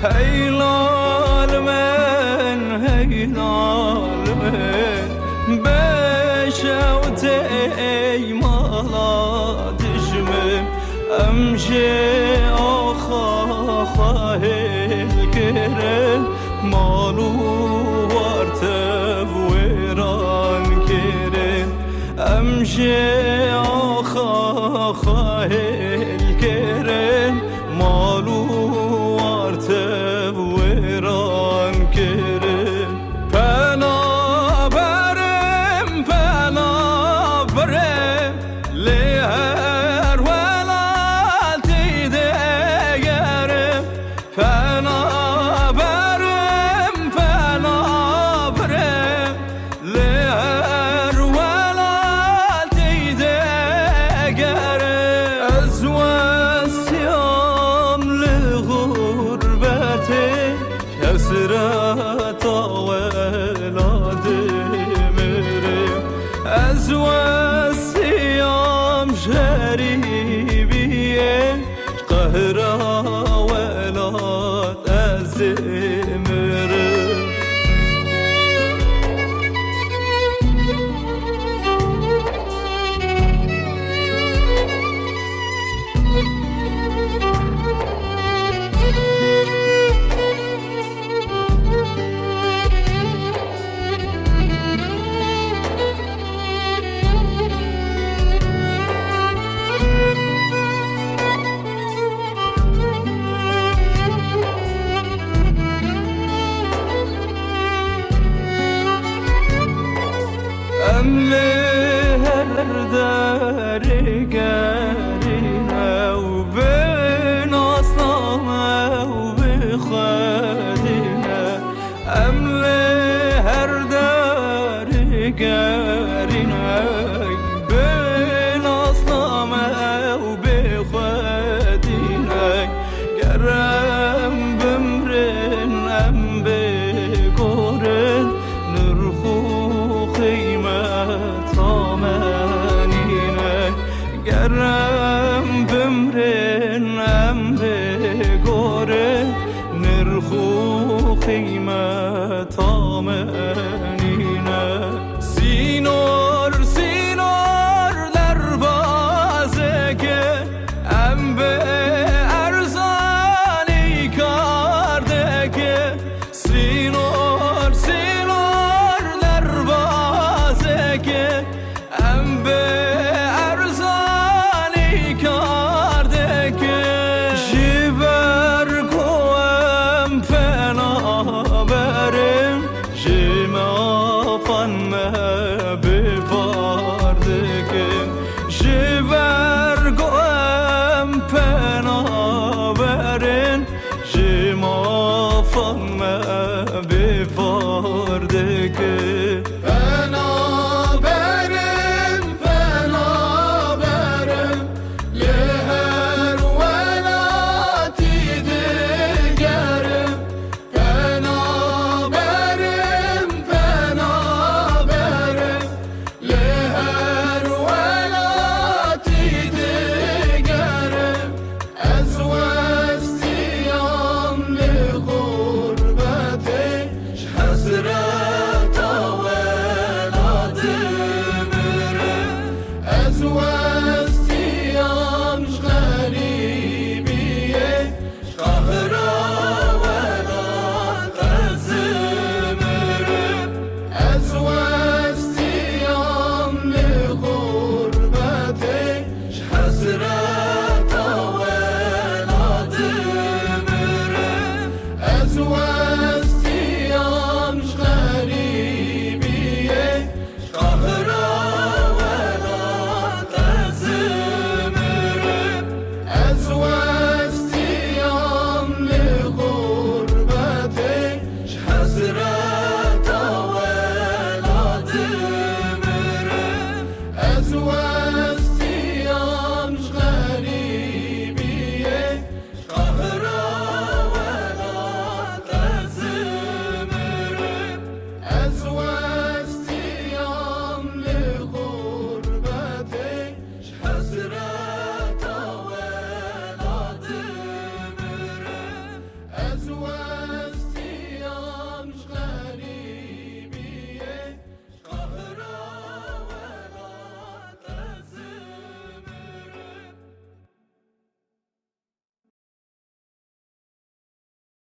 هیلال من بشوت ای مالا دشمن امشي آخا خواهل کرن مالو وارتب ویران کرن امشي آخا خواهل کرن مالو وارتب ویران کرن پنا برم لهر ولالتی دگرم پنا برم لهر ولالتی دگرم از وسیام لغربتی کسرت ولادی مرم از وسیام شریبیه قهرا ولاد از مرم هر درگرینه و بین آسامه و بخدینه هر درگرینه بین آسامه و بخدینه گرم بمرن ام بگورن نرخو قیمت آمنینه گرم بمرنم بگوره نرخو قیمت آمنینه